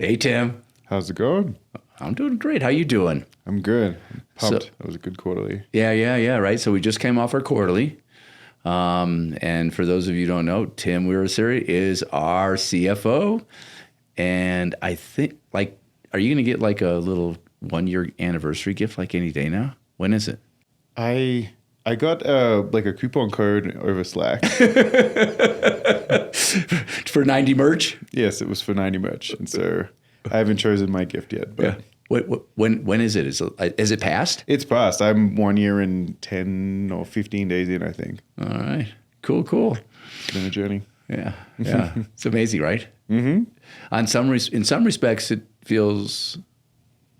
Hey, Tim. How's it going? I'm doing great. How you doing? I'm good. I'm pumped. That was a good quarterly. Yeah, right. So we just came off our quarterly. And for those of you who don't know, Tim Weerasiri is our CFO. And I think, are you going to get like a little 1-year anniversary gift like any day now? When is it? I got like a coupon code over Slack. For 90 merch? Yes, it was for 90 merch. And so I haven't chosen my gift yet. But yeah. When is it? Is it passed? It's passed. I'm 1 year and 10 or 15 days in, I think. All right. Cool. It's been a journey. Yeah. It's amazing, right? Mm-hmm. In some respects, it feels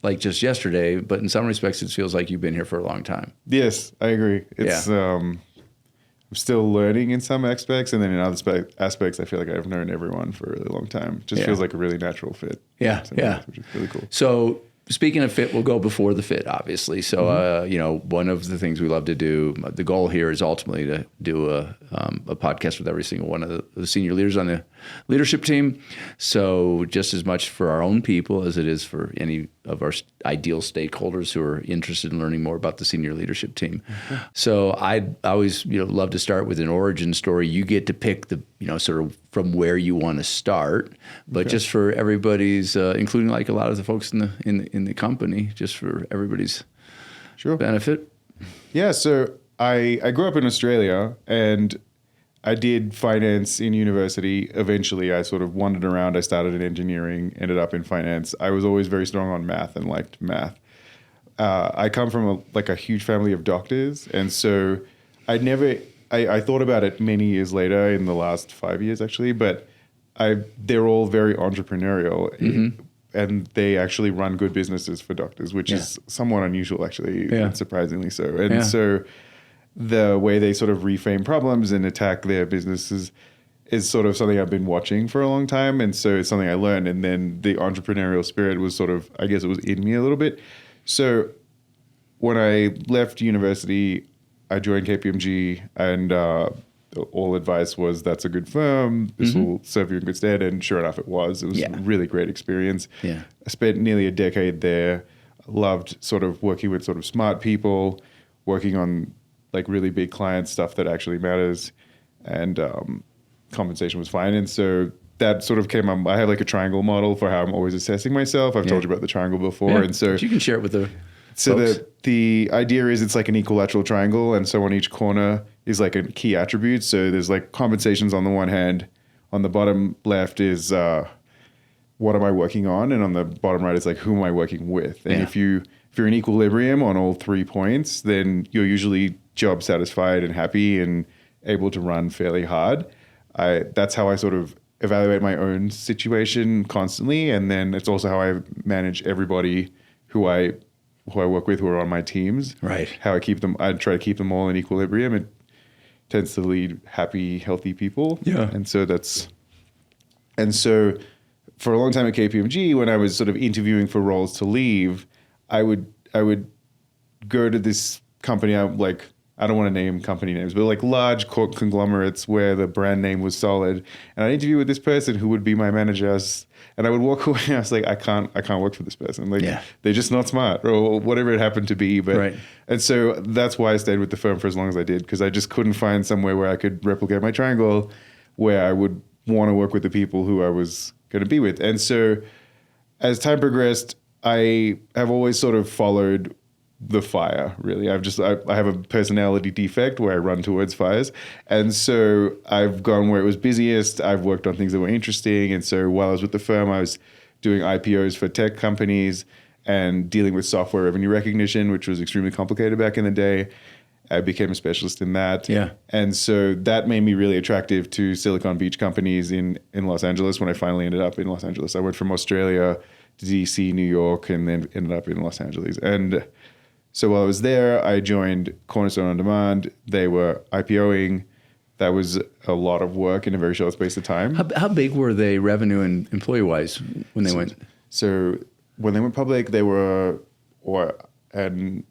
like just yesterday, but in some respects, it feels like you've been here for a long time. Yes, I agree. It's I'm still learning in some aspects, and then in other aspects, I feel like I've known everyone for a really long time. It just feels like a really natural fit. Yeah, which is really cool. So speaking of fit, we'll go before the fit, obviously. So, one of the things we love to do, the goal here is ultimately to do a podcast with every single one of the senior leaders on the leadership team. So just as much for our own people as it is for any of our ideal stakeholders who are interested in learning more about the senior leadership team. Mm-hmm. So I always, love to start with an origin story. You get to pick the, sort of from where you want to start, but just for everybody's, including like a lot of the folks in the company, just for everybody's benefit. Yeah. So I grew up in Australia and I did finance in university. Eventually, I sort of wandered around. I started in engineering, ended up in finance. I was always very strong on math and liked math. I come from a huge family of doctors, and so I thought about it many years later, in the last 5 years actually, but they're all very entrepreneurial, and they actually run good businesses for doctors, which is somewhat unusual actually, and surprisingly so. And so the way they sort of reframe problems and attack their businesses is sort of something I've been watching for a long time. And so it's something I learned. And then the entrepreneurial spirit was sort of, I guess it was in me a little bit. So when I left university, I joined KPMG, and all advice was, that's a good firm. This will serve you in good stead. And sure enough, it was. It was a really great experience. Yeah. I spent nearly a decade there. Loved sort of working with sort of smart people, working on like really big client stuff that actually matters, and compensation was fine. And so that sort of came up. I have like a triangle model for how I'm always assessing myself. I've told you about the triangle before. And so but you can share it with the folks. the idea is it's like an equilateral triangle. And so on each corner is like a key attribute. So there's like compensations on the one hand. On the bottom left is what am I working on? And on the bottom right is like, who am I working with? And if you're in equilibrium on all 3 points, then you're usually job satisfied and happy and able to run fairly hard. That's how I sort of evaluate my own situation constantly. And then it's also how I manage everybody who I work with, who are on my teams. Right. How I try to keep them all in equilibrium. It tends to lead happy, healthy people. Yeah. And so for a long time at KPMG, when I was sort of interviewing for roles to leave, I would go to this company. I don't want to name company names, but like large conglomerates where the brand name was solid. And I'd interview with this person who would be my manager, and I would walk away and I was like, I can't work for this person. Like they're just not smart, or whatever it happened to be. But and so that's why I stayed with the firm for as long as I did, because I just couldn't find somewhere where I could replicate my triangle, where I would want to work with the people who I was going to be with. And so as time progressed, I have always sort of followed the fire, really. I have a personality defect where I run towards fires. And so I've gone where it was busiest. I've worked on things that were interesting. And so while I was with the firm, I was doing IPOs for tech companies and dealing with software revenue recognition, which was extremely complicated back in the day. I became a specialist in that. Yeah. And so that made me really attractive to Silicon Beach companies in Los Angeles when I finally ended up in Los Angeles. I went from Australia to DC, New York, and then ended up in Los Angeles. And so while I was there, I joined Cornerstone On Demand. They were IPOing. That was a lot of work in a very short space of time. How big were they revenue and employee-wise when they went? So when they went public, they were, and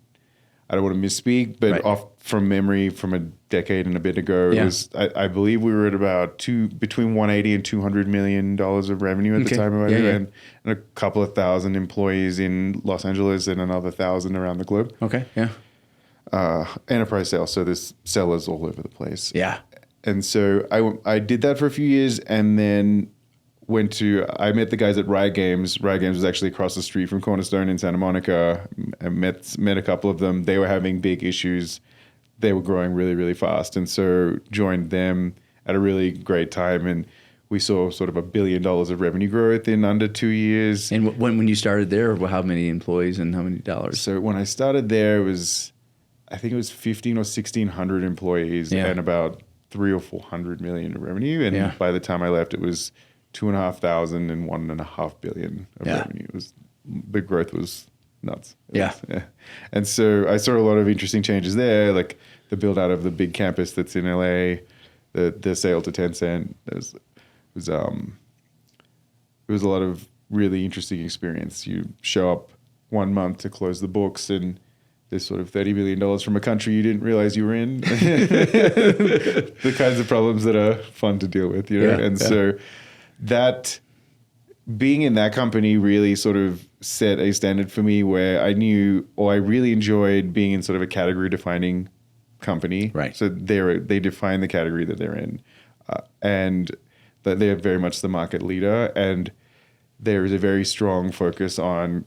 I don't want to misspeak, but off from memory from a decade and a bit ago, it was, I believe we were at about between 180 and $200 million of revenue at the time of and a couple of thousand employees in Los Angeles and another 1,000 around the globe. Okay, yeah. Enterprise sales, so there's sellers all over the place. Yeah. And so I did that for a few years, and then I met the guys at Riot Games. Riot Games was actually across the street from Cornerstone in Santa Monica. I met a couple of them. They were having big issues. They were growing really, really fast. And so joined them at a really great time. And we saw sort of $1 billion of revenue growth in under 2 years. And when you started there, how many employees and how many dollars? So when I started there, I think it was 15 or 1,600 employees and about 300 or 400 million of revenue. And by the time I left, it was 2,500 and $1.5 billion of revenue. The growth was nuts. And so I saw a lot of interesting changes there, like the build out of the big campus that's in LA, the sale to Tencent. It was a lot of really interesting experience. You show up 1 month to close the books, and there's sort of $30 billion from a country you didn't realize you were in. The kinds of problems that are fun to deal with, you know? So that being in that company really sort of set a standard for me where I really enjoyed being in sort of a category defining company. Right. So they define the category that they're in, and that they're very much the market leader. And there is a very strong focus on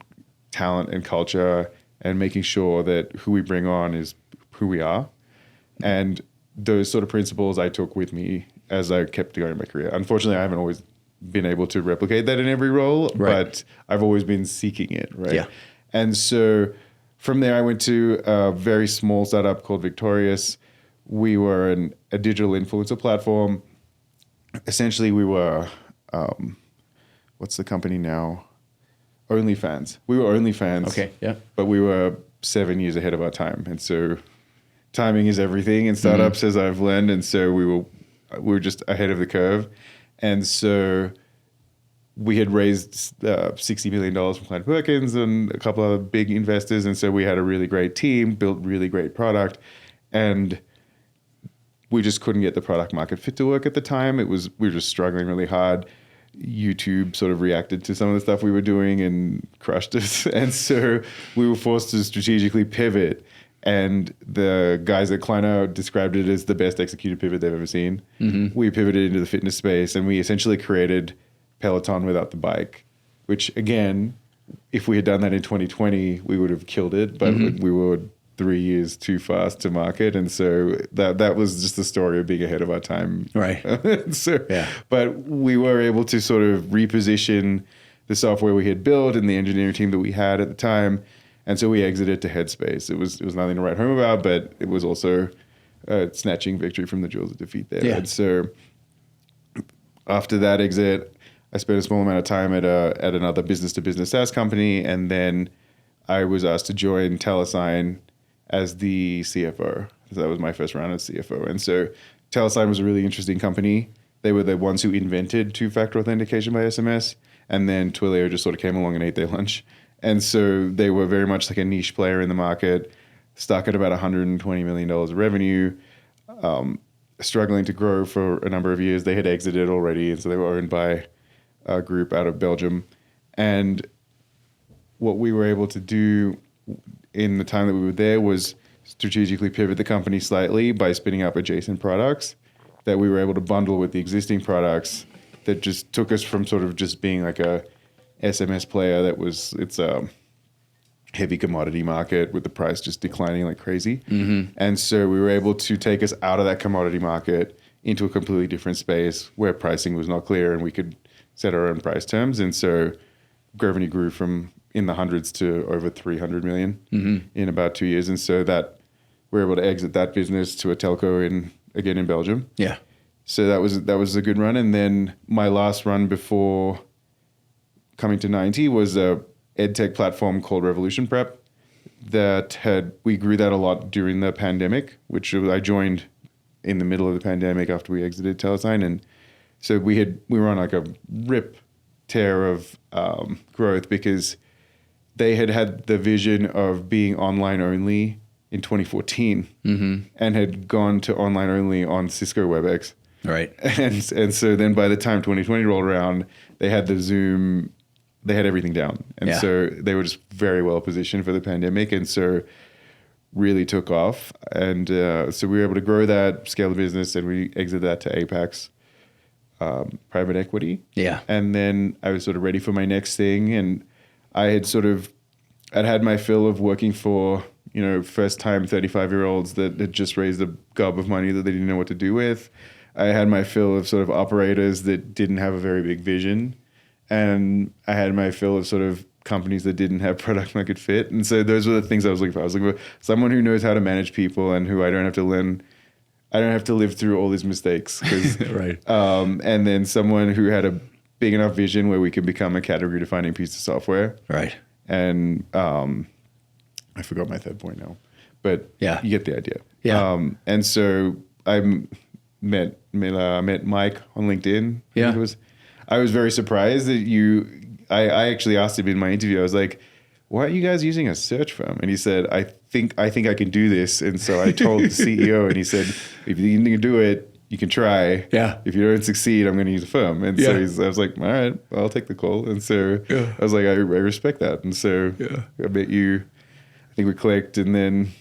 talent and culture and making sure that who we bring on is who we are. And those sort of principles I took with me as I kept going in my career. Unfortunately, I haven't always been able to replicate that in every role, but I've always been seeking it, right? Yeah. And so from there, I went to a very small startup called Victorious. We were a digital influencer platform. Essentially, we were, what's the company now? OnlyFans. We were OnlyFans. Okay, yeah. But we were 7 years ahead of our time. And so timing is everything in startups, as I've learned. And so we were just ahead of the curve. And so we had raised $60 million from Klein Perkins and a couple of big investors. And so we had a really great team, built really great product. And we just couldn't get the product market fit to work at the time. We were just struggling really hard. YouTube sort of reacted to some of the stuff we were doing and crushed us. And so we were forced to strategically pivot. And the guys at Kleiner described it as the best executed pivot they've ever seen. We pivoted into the fitness space, and we essentially created Peloton without the bike, which again, if we had done that in 2020, we would have killed it. But we were 3 years too fast to market. And so that was just the story of being ahead of our time. Right. But we were able to sort of reposition the software we had built and the engineering team that we had at the time. And so we exited to Headspace. It was nothing to write home about, but it was also snatching victory from the jaws of defeat there. And so after that exit, I spent a small amount of time at another business-to-business SaaS company, and then I was asked to join Telesign as the CFO. So that was my first round as CFO. And so Telesign was a really interesting company. They were the ones who invented two-factor authentication by SMS, and then Twilio just sort of came along and ate their lunch. And so they were very much like a niche player in the market, stuck at about $120 million of revenue, struggling to grow for a number of years. They had exited already, and so they were owned by a group out of Belgium. And what we were able to do in the time that we were there was strategically pivot the company slightly by spinning up adjacent products that we were able to bundle with the existing products that just took us from sort of just being like a SMS player it's a heavy commodity market with the price just declining like crazy. And so we were able to take us out of that commodity market into a completely different space where pricing was not clear and we could set our own price terms. And so revenue grew from in the hundreds to over 300 million in about 2 years. And so that we were able to exit that business to a telco in Belgium. Yeah. So that was a good run. And then my last run before coming to 90 was a edtech platform called Revolution Prep we grew that a lot during the pandemic, which I joined in the middle of the pandemic after we exited Telesign. And so we were on like a rip tear of growth because they had the vision of being online only in 2014 and had gone to online only on Cisco WebEx. Right. And so then by the time 2020 rolled around, they had the Zoom, they had everything down. And so they were just very well positioned for the pandemic. And so really took off. And so we were able to grow that, scale the business, and we exited that to Apex private equity. Yeah. And then I was sort of ready for my next thing. And I'd had my fill of working for, first time 35-year-olds that had just raised a gob of money that they didn't know what to do with. I had my fill of sort of operators that didn't have a very big vision. And I had my fill of sort of companies that didn't have product market fit. And so those were the things I was looking for. I was looking for someone who knows how to manage people and who I don't have to live through all these mistakes. Right. And then someone who had a big enough vision where we can become a category defining piece of software. Right. And I forgot my third point now, but you get the idea. Yeah. And so I met Mike on LinkedIn. Yeah. I was very surprised that I actually asked him in my interview, I was like, why aren't you guys using a search firm? And he said, I think I can do this. And so I told the CEO, and he said, if you can do it, you can try. Yeah. If you don't succeed, I'm going to use a firm. And so I was like, all right, I'll take the call. And so I was like, I respect that. And so I met you. I think we clicked. And then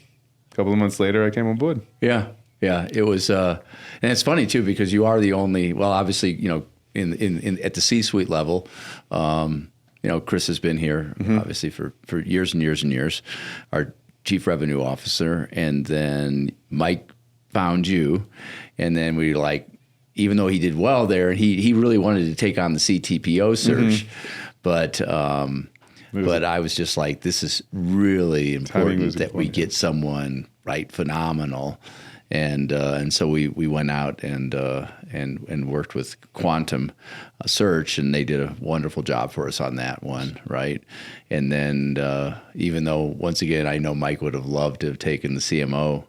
a couple of months later, I came on board. Yeah. Yeah. It was, and it's funny too, because you are the only, well, obviously, in at the C-suite level, Chris has been here obviously for years and years and years, our chief revenue officer, and then Mike found you, and then we even though he did well there, and he really wanted to take on the CTPO search, but I was just like, this is really important that we get someone phenomenal. And so we went out and worked with Quantum Search, and they did a wonderful job for us on that one, right? And then even though, once again, I know Mike would have loved to have taken the CMO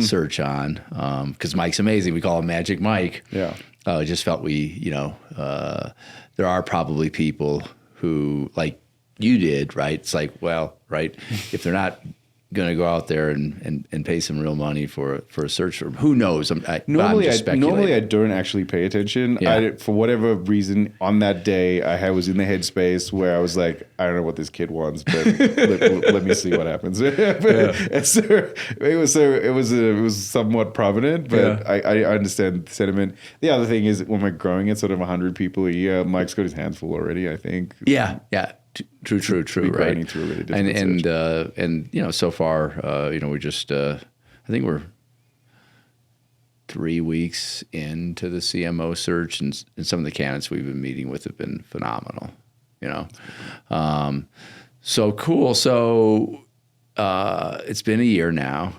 search on, because Mike's amazing. We call him Magic Mike. Yeah. Just felt there are probably people who, like you did, right? It's like, well, right, if they're not going to go out there and pay some real money for a search firm. Who knows? Normally I don't actually pay attention. Yeah. For whatever reason, on that day, I was in the headspace where I was like, I don't know what this kid wants, but let me see what happens. And so it was somewhat prominent, but I understand the sentiment. The other thing is, when we're growing at sort of 100 people a year, Mike's got his hands full already, I think. Yeah. True, right? Through a really difficult and so far, we just I think we're 3 weeks into the CMO search, and some of the candidates we've been meeting with have been phenomenal. So cool. So it's been a year now.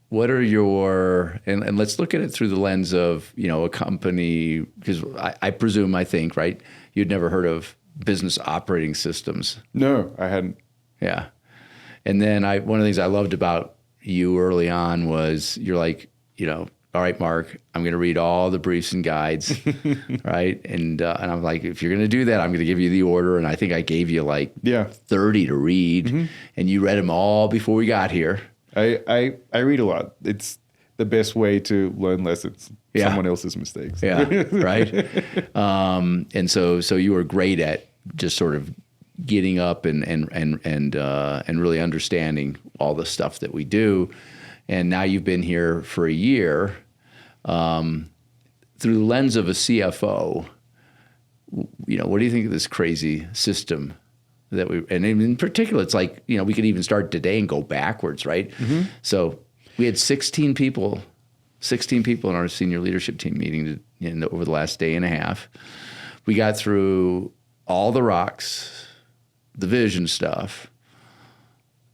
What are your, and let's look at it through the lens of, a company, because I think, right, you'd never heard of business operating systems. No, I hadn't. Yeah. And then one of the things I loved about you early on was you're like, all right, Mark, I'm going to read all the briefs and guides, right? And I'm like, if you're going to do that, I'm going to give you the order. And I think I gave you 30 to read, and you read them all before we got here. I read a lot. It's the best way to learn lessons. Someone else's mistakes. Yeah, right. And so you were great at just sort of getting up and really understanding all the stuff that we do. And now you've been here for a year. Through the lens of a CFO, what do you think of this crazy system that and in particular, it's like, we could even start today and go backwards, right? So we had 16 people in our senior leadership team meeting over the last day and a half. We got through all the rocks, the vision stuff,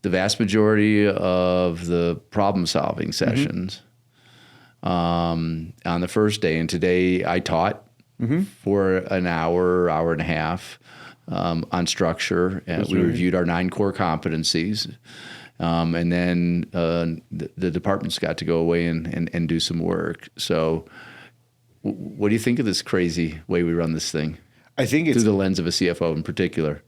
the vast majority of the problem-solving sessions on the first day. And today I taught for an hour and a half on structure. We reviewed our 9 core competencies. And then the departments got to go away and do some work. So what do you think of this crazy way we run this thing? I think it's through the lens of a CFO in particular.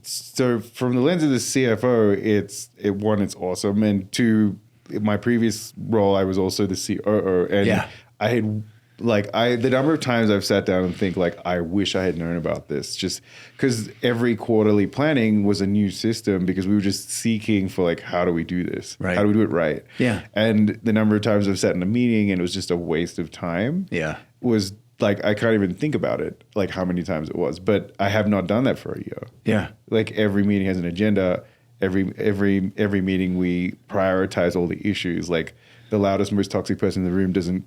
So from the lens of the CFO, it's awesome, and two, in my previous role, I was also the COO, and I had the number of times I've sat down and think like, I wish I had known about this, just because every quarterly planning was a new system, because we were just seeking for like, how do we do this? Right. How do we do it right? Yeah. And the number of times I've sat in a meeting and it was just a waste of time. Yeah. Was like, I can't even think about it, like how many times it was, but I have not done that for a year. Yeah. Like every meeting has an agenda. Every meeting we prioritize all the issues. Like the loudest, most toxic person in the room doesn't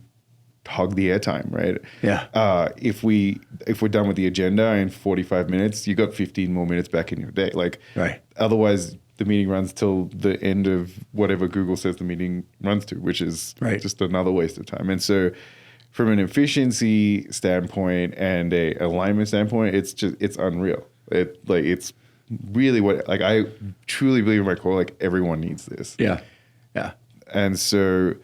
hog the airtime, right? Yeah. If we're done with the agenda in 45 minutes, you got 15 more minutes back in your day. Like, right. Otherwise, the meeting runs till the end of whatever Google says the meeting runs to, which is just another waste of time. And so, from an efficiency standpoint and a alignment standpoint, it's unreal. It's really what, like, I truly believe in my core, like everyone needs this. Yeah. Yeah. And so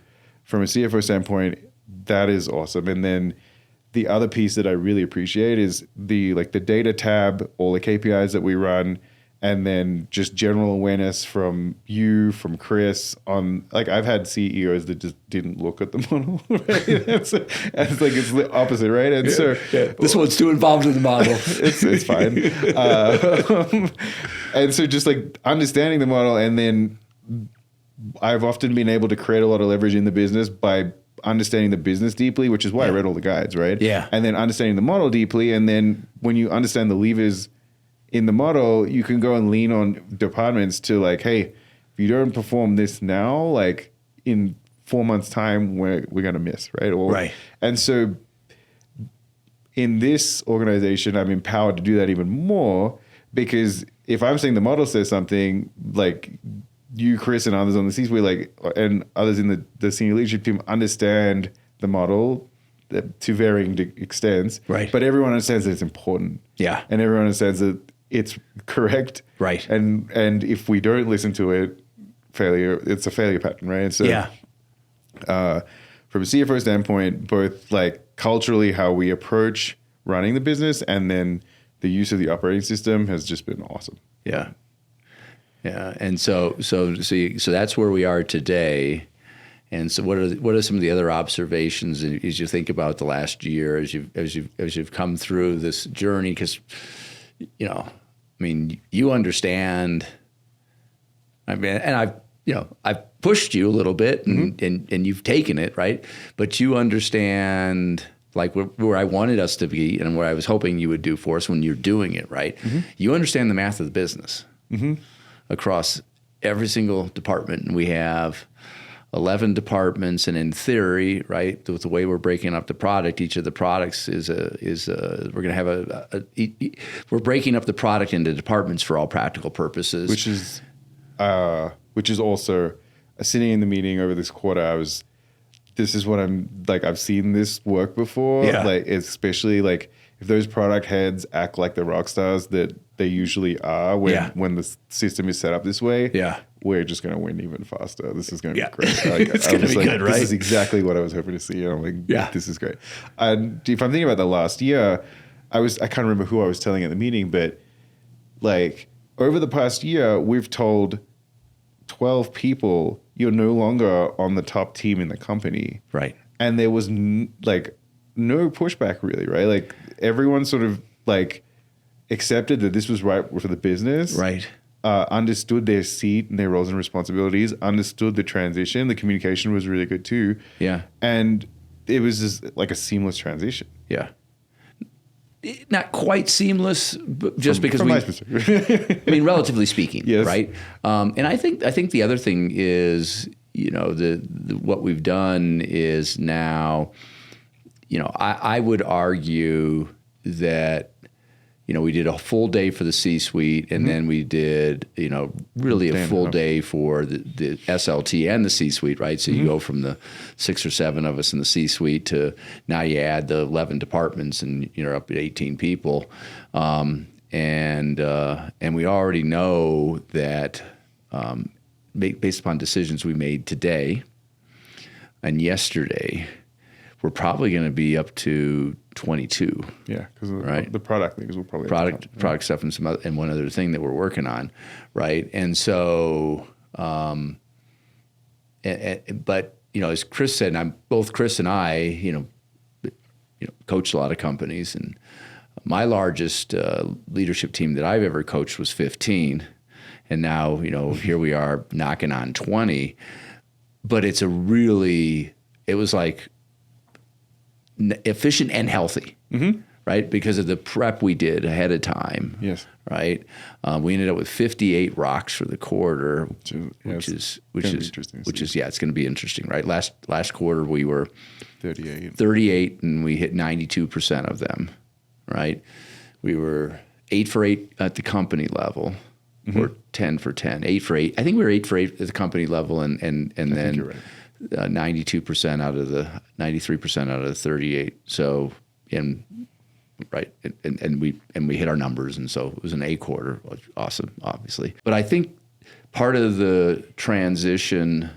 from a CFO standpoint, that is awesome. And then the other piece that I really appreciate is the data tab, all the KPIs that we run, and then just general awareness from you, from Chris on, like, I've had CEOs that just didn't look at the model, right? It's the opposite, right? And this one's too involved in the model. it's fine. And so just like understanding the model, and then I've often been able to create a lot of leverage in the business by understanding the business deeply, which is why I read all the guides, right? Yeah. And then understanding the model deeply. And then when you understand the levers in the model, you can go and lean on departments to like, hey, if you don't perform this now, like in 4 months' time, we're going to miss, right? Right. And so in this organization, I'm empowered to do that even more, because if I'm saying the model says something, like you, Chris, and others on the C-suite, like, and others in the senior leadership team understand the model to varying extents. Right. But everyone understands that it's important. Yeah. And everyone understands that it's correct. Right. And if we don't listen to it, it's a failure pattern, right? And so from a CFO standpoint, both like culturally how we approach running the business, and then the use of the operating system has just been awesome. Yeah. Yeah. And so that's where we are today. And so what are some of the other observations as you think about the last year, as you've come through this journey? Because, you understand, and I've pushed you a little bit, and you've taken it, right? But you understand like where I wanted us to be and where I was hoping you would do for us when you're doing it, right? Mm-hmm. You understand the math of the business across every single department. And we have 11 departments, and in theory, right, with the way we're breaking up the product, each of the products we're going to have we're breaking up the product into departments for all practical purposes. Which is also sitting in the meeting over this quarter. This is what I'm like. I've seen this work before. Yeah. Like, especially like if those product heads act like the rock stars that they usually are when the system is set up this way. Yeah. We're just going to win even faster. This is going to be great. Like, it's going to be good, right? This is exactly what I was hoping to see. And I'm like, this is great. And if I'm thinking about the last year, I can't remember who I was telling at the meeting, but like over the past year, we've told 12 people you're no longer on the top team in the company. Right. And there was no pushback really, right? Like everyone sort of like accepted that this was right for the business. Right. Understood their seat and their roles and responsibilities, understood the transition. The communication was really good too. Yeah. And it was just like a seamless transition. Yeah. Not quite seamless, but just because from my perspective. relatively speaking, yes. Right? And I think the other thing is, what we've done is now, I would argue that, we did a full day for the C-suite, and then we did, really a full day for the SLT and the C-suite, right? So you go from the 6 or 7 of us in the C-suite to now you add the 11 departments, and you're up at 18 people. And we already know that based upon decisions we made today and yesterday, we're probably going to be up to 22. Yeah, because right? the product things will probably product stuff and some other, and one other thing that we're working on, right? And so, but as Chris said, and both Chris and I, coached a lot of companies, and my largest leadership team that I've ever coached was 15, and now here we are knocking on 20. But it was like efficient and healthy, right? Because of the prep we did ahead of time. Yes. Right. We ended up with 58 rocks for the quarter, which is it's going to be interesting, right? Last quarter we were 38, and we hit 92% of them, right? We were 8 for 8 at the company level, or 10 for 10, 8 for 8. I think we were 8 for 8 at the company level, and then 92% out of the 93% out of the 38. So, and we hit our numbers, and so it was an A quarter, which was awesome, obviously. But I think part of the transition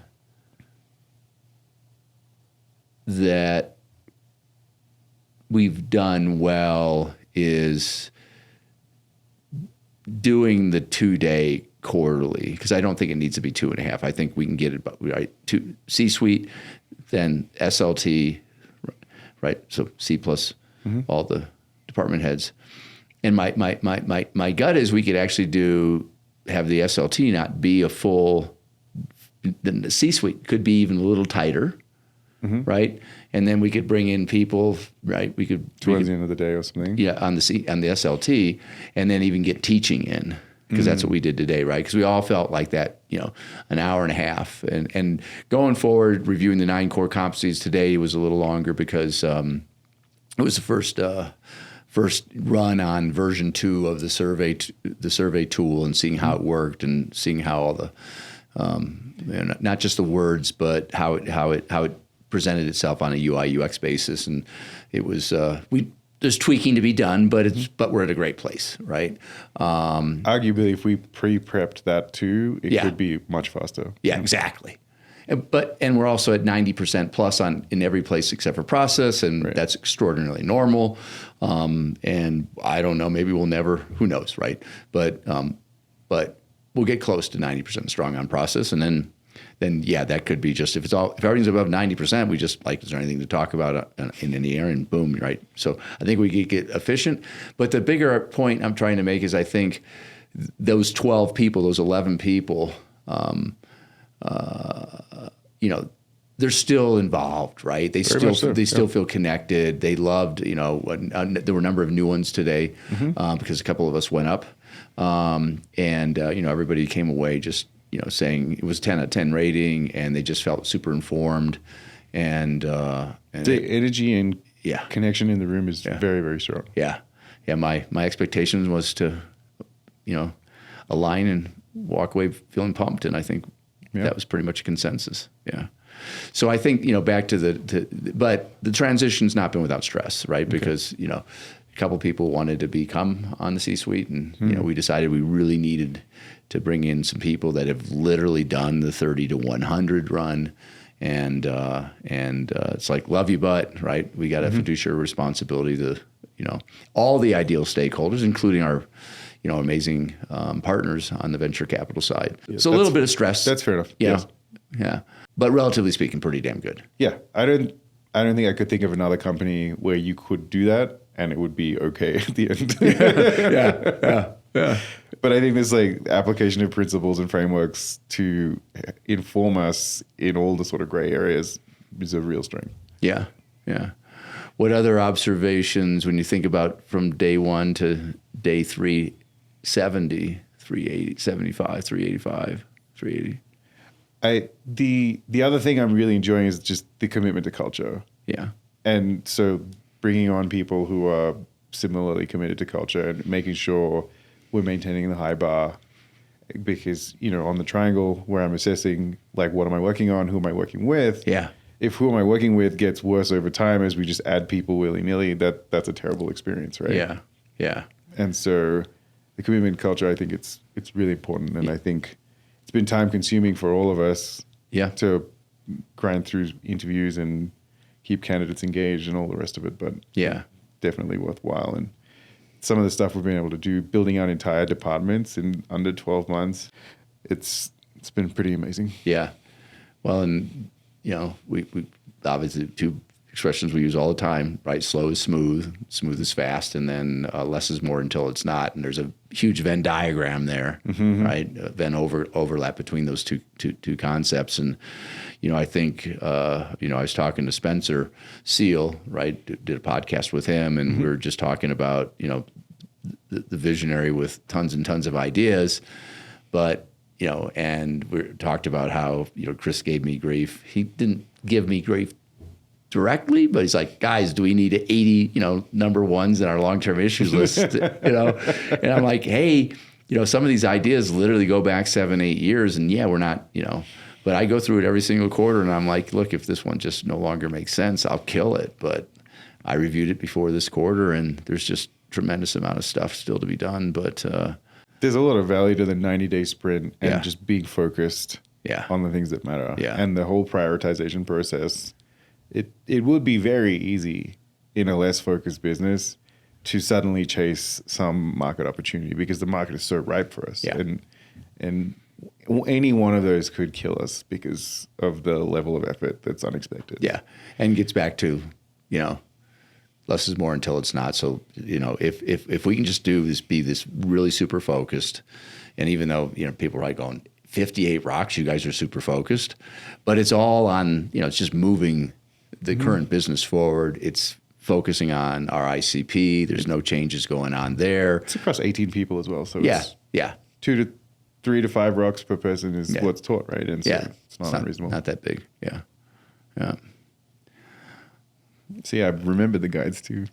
that we've done well is doing the 2-day quarterly, because I don't think it needs to be 2.5. I think we can get it right to C-suite, then SLT, right? So C plus all the department heads. And my gut is we could actually have the SLT not be a full. Then the C-suite could be even a little tighter, right? And then we could bring in people, right? We could towards the end of the day or something. Yeah, on the SLT, and then even get teaching in, because that's what we did today, right? Because we all felt like that, an hour and a half. And going forward, reviewing the 9 core competencies today was a little longer because it was the first run on version 2 of the survey tool, and seeing how it worked, and seeing how all the not just the words, but how it presented itself on a UI UX basis. And it was there's tweaking to be done, but we're at a great place, right? Arguably, if we pre-prepped that too, it could be much faster. Yeah, exactly. And we're also at 90% plus in every place except for process, and that's extraordinarily normal. And I don't know, maybe we'll never, who knows, right? But we'll get close to 90% strong on process, and then that could be just if everything's above 90%, we just is there anything to talk about in any area, and boom, right? So I think we could get efficient. But the bigger point I'm trying to make is I think those 12 people, those 11 people, they're still involved, right? They still feel connected. They loved, there were a number of new ones today because a couple of us went up, and everybody came away just saying it was 10 out of 10 rating, and they just felt super informed, and the energy and connection in the room is very, very strong. Yeah. My expectations was to, align and walk away feeling pumped, and I think that was pretty much a consensus. Yeah. So I think, back to but the transition's not been without stress, right? Okay. Because, a couple people wanted to become on the C-suite, and, we decided we really needed to bring in some people that have literally done the 30 to 100 run. And it's like, love you, but, right? We got a fiduciary responsibility to, all the ideal stakeholders, including our, amazing partners on the venture capital side. Yeah, so a little bit of stress. That's fair enough. Yeah. Yes. Yeah. But relatively speaking, pretty damn good. Yeah. I don't think I could think of another company where you could do that and it would be okay at the end. Yeah. But I think there's application of principles and frameworks to inform us in all the sort of gray areas is a real strength. Yeah. Yeah. What other observations when you think about from day 1 to day 370, 380, 75, 385, 380? The other thing I'm really enjoying is just the commitment to culture. Yeah. And so bringing on people who are similarly committed to culture and making sure we're maintaining the high bar, because, on the triangle where I'm assessing, what am I working on? Who am I working with? Yeah. If who am I working with gets worse over time as we just add people willy-nilly, that's a terrible experience, right? Yeah. Yeah. And so the commitment culture, I think it's really important. And I think it's been time consuming for all of us to grind through interviews and keep candidates engaged and all the rest of it. But definitely worthwhile. And some of the stuff we've been able to do, building out entire departments in under 12 months, it's been pretty amazing. Yeah. Well, and, we obviously two expressions we use all the time, right? Slow is smooth, smooth is fast, and then less is more until it's not. And there's a huge Venn diagram there, right? Venn overlap between those two concepts. And, I think, I was talking to Spencer Seal, right? Did a podcast with him, and we were just talking about, the visionary with tons and tons of ideas, but, and we talked about how, Chris gave me grief. He didn't give me grief directly, but he's like, guys, do we need 80, number ones in our long-term issues list, and I'm like, hey, some of these ideas literally go back 7-8 years, and we're not, but I go through it every single quarter, and I'm like, look, if this one just no longer makes sense, I'll kill it. But I reviewed it before this quarter, and there's just tremendous amount of stuff still to be done. But there's a lot of value to the 90-day sprint and just being focused on the things that matter. Yeah. And the whole prioritization process. It would be very easy in a less focused business to suddenly chase some market opportunity because the market is so ripe for us. Yeah. And any one of those could kill us because of the level of effort that's unexpected. Yeah. And gets back to, less is more until it's not. So, if we can just be this really super focused, and even though, people are going 58 rocks, you guys are super focused, but it's all on, it's just moving the current business forward. It's focusing on our ICP. There's no changes going on there. It's across 18 people as well. So it's 2 to 3 to 5 rocks per person is what's taught, right? And so it's not unreasonable. Not that big. Yeah. Yeah. See, I remembered the guides too.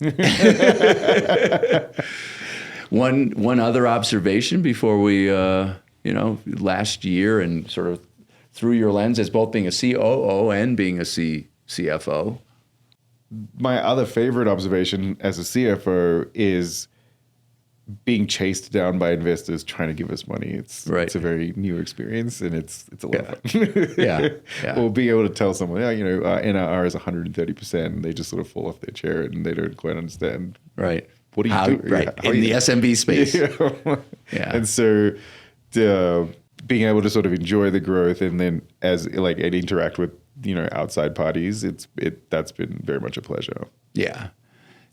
One other observation before we, last year, and sort of through your lens as both being a COO and being a CFO. My other favorite observation as a CFO is being chased down by investors trying to give us money. It's a very new experience, and it's a lot of fun. Yeah. Or being able to tell someone, NRR is 130%, and they just sort of fall off their chair and they don't quite understand. Right. What do you do? Right. In the SMB space. Yeah. And so being able to sort of enjoy the growth and then and interact with, outside parties, that's been very much a pleasure. Yeah.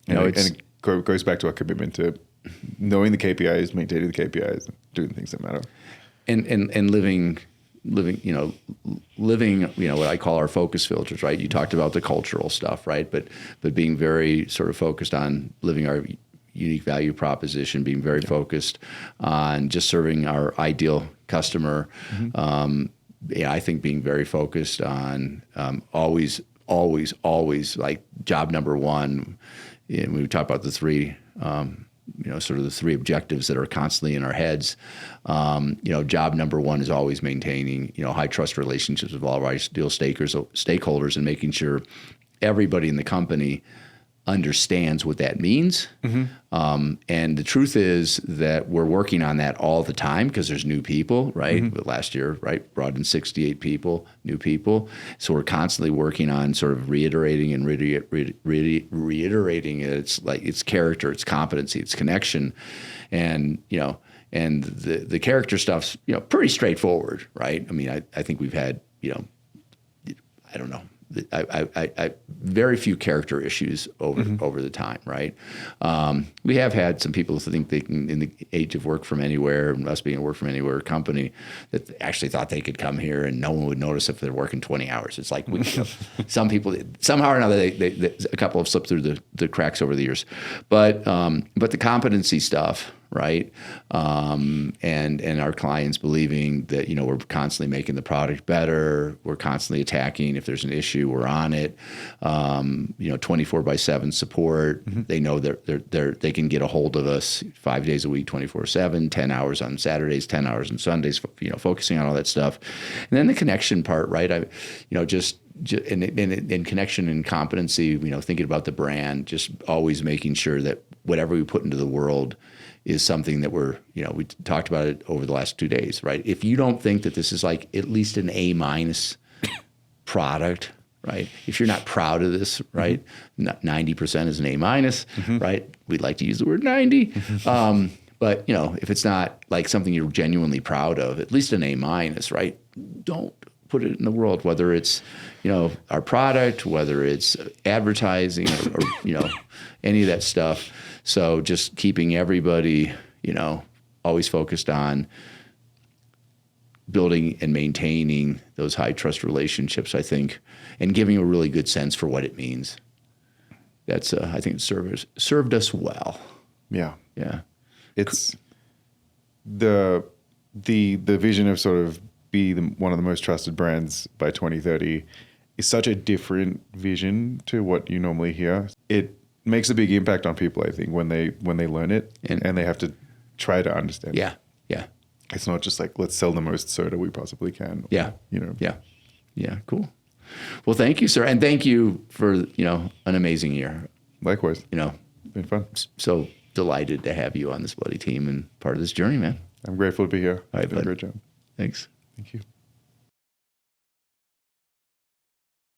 And it goes back to our commitment to knowing the KPIs, maintaining the KPIs, doing things that matter. And living, what I call our focus filters, right? You talked about the cultural stuff, right? But being very sort of focused on living our unique value proposition, being very focused on just serving our ideal customer. I think being very focused on always like job number one. And we talk about the three, sort of the three objectives that are constantly in our heads. Job number one is always maintaining, high trust relationships with all of our ideal stakeholders, and making sure everybody in the company understands what that means. And the truth is that we're working on that all the time because there's new people, right? But last year, right, brought in 68 people, new people. So we're constantly working on sort of reiterating and reiterating it. It's like its character, its competency, its connection. And, and the character stuff's, pretty straightforward, right? I mean, I think we've had, I don't know, I very few character issues over the time, right? We have had some people who think they can, in the age of work from anywhere, and us being a work from anywhere company, that actually thought they could come here and no one would notice if they're working 20 hours. It's like some people somehow or another they a couple have slipped through the cracks over the years, but the competency stuff. Right, and our clients believing that we're constantly making the product better, we're constantly attacking. If there's an issue, we're on it. 24/7 support. They know they can get a hold of us 5 days a week, 24/7, 10 hours on Saturdays, 10 hours on Sundays. Focusing on all that stuff, and then the connection part, right? Just in connection and competency. Thinking about the brand, just always making sure that whatever we put into the world is something that we talked about it over the last 2 days, right? If you don't think that this is like at least an A- product, right? If you're not proud of this, right, 90% is an A minus, right? We'd like to use the word 90. But, you know, if it's not like something you're genuinely proud of, at least an A minus, right? Don't put it in the world, whether it's, you know, our product, whether it's advertising or you know, any of that stuff. So just keeping everybody, you know, always focused on building and maintaining those high trust relationships, I think, and giving a really good sense for what it means. That's, I think, served us well. Yeah. Yeah. It's the vision of sort of be one of the most trusted brands by 2030 is such a different vision to what you normally hear. It makes a big impact on people, I think, when they learn it and they have to try to understand it. Yeah. Yeah. It's not just like, let's sell the most soda we possibly can. Yeah. You know. Yeah. Yeah. Cool. Well, thank you, sir. And thank you for, you know, an amazing year. Likewise. You know, Been fun. So delighted to have you on this bloody team and part of this journey, man. I'm grateful to be here. All right, You've done a bud. great job. Thanks. Thank you.